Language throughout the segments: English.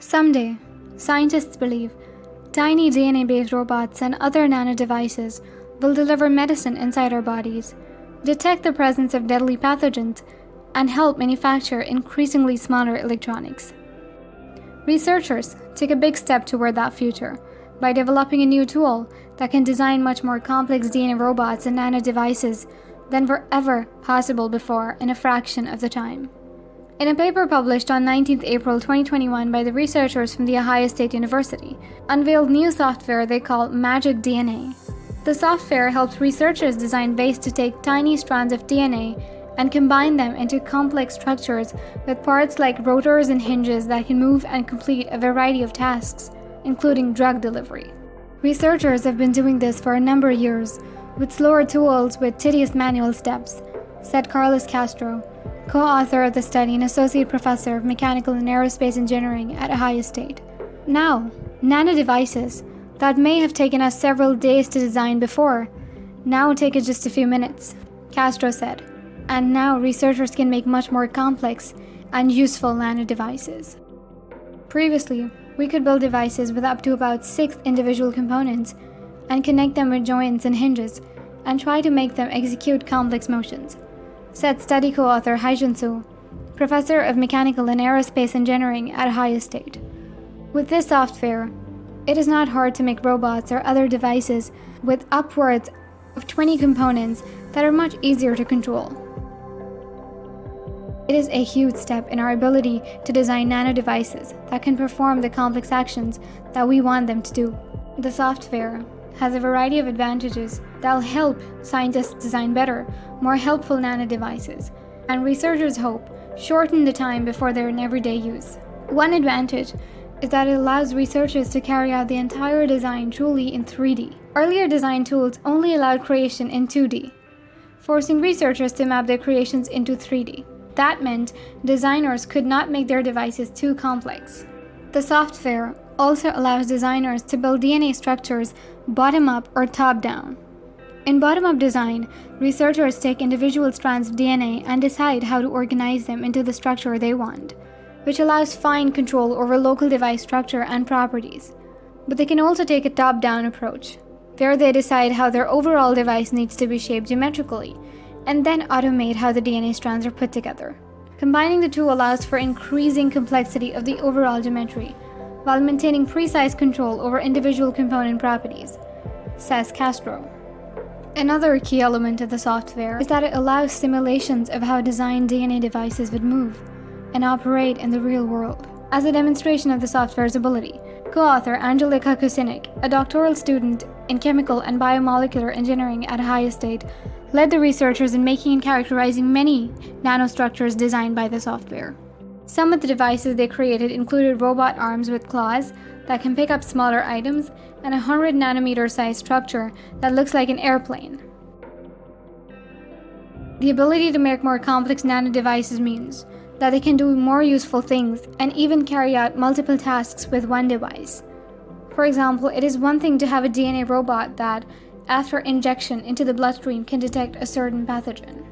Someday, scientists believe tiny DNA-based robots and other nanodevices will deliver medicine inside our bodies, detect the presence of deadly pathogens, and help manufacture increasingly smaller electronics. Researchers take a big step toward that future by developing a new tool that can design much more complex DNA robots and nanodevices than were ever possible before in a fraction of the time. In a paper published on 19 April 2021 by the researchers from The Ohio State University, unveiled new software they call Magic DNA. The software helps researchers design ways to take tiny strands of DNA and combine them into complex structures with parts like rotors and hinges that can move and complete a variety of tasks, including drug delivery. Researchers have been doing this for a number of years, with slower tools with tedious manual steps, said Carlos Castro, co-author of the study and associate professor of mechanical and aerospace engineering at Ohio State. Now, nanodevices that may have taken us several days to design before now take us just a few minutes, Castro said. And now researchers can make much more complex and useful nanodevices. Previously, we could build devices with up to about 6 individual components and connect them with joints and hinges and try to make them execute complex motions, said study co-author Haijun Su, professor of mechanical and aerospace engineering at Ohio State. With this software, it is not hard to make robots or other devices with upwards of 20 components that are much easier to control. It is a huge step in our ability to design nanodevices that can perform the complex actions that we want them to do. The software has a variety of advantages that will help scientists design better, more helpful nanodevices, and researchers hope shorten the time before they're in everyday use. One advantage is that it allows researchers to carry out the entire design truly in 3D. Earlier design tools only allowed creation in 2D, forcing researchers to map their creations into 3D. That meant designers could not make their devices too complex. The software also allows designers to build DNA structures bottom-up or top-down. In bottom-up design, researchers take individual strands of DNA and decide how to organize them into the structure they want, which allows fine control over local device structure and properties. But they can also take a top-down approach, where they decide how their overall device needs to be shaped geometrically, and then automate how the DNA strands are put together. Combining the two allows for increasing complexity of the overall geometry, while maintaining precise control over individual component properties, says Castro. Another key element of the software is that it allows simulations of how designed DNA devices would move and operate in the real world. As a demonstration of the software's ability, co-author Angelika Kucinek, a doctoral student in chemical and biomolecular engineering at Ohio State, led the researchers in making and characterizing many nanostructures designed by the software. Some of the devices they created included robot arms with claws that can pick up smaller items and a 100 nanometer size structure that looks like an airplane. The ability to make more complex nanodevices means that they can do more useful things and even carry out multiple tasks with one device. For example, it is one thing to have a DNA robot that, after injection into the bloodstream, can detect a certain pathogen.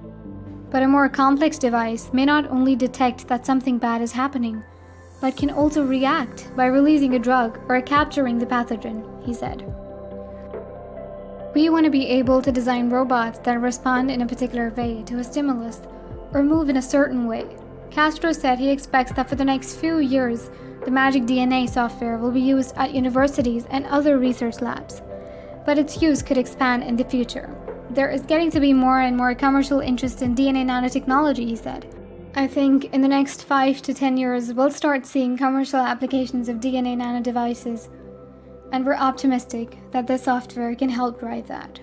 But a more complex device may not only detect that something bad is happening, but can also react by releasing a drug or capturing the pathogen, he said. We want to be able to design robots that respond in a particular way to a stimulus or move in a certain way. Castro said he expects that for the next few years, the Magic DNA software will be used at universities and other research labs, but its use could expand in the future. There is getting to be more and more commercial interest in DNA nanotechnology, he said. I think in the next 5 to 10 years, we'll start seeing commercial applications of DNA nanodevices, and we're optimistic that this software can help drive that.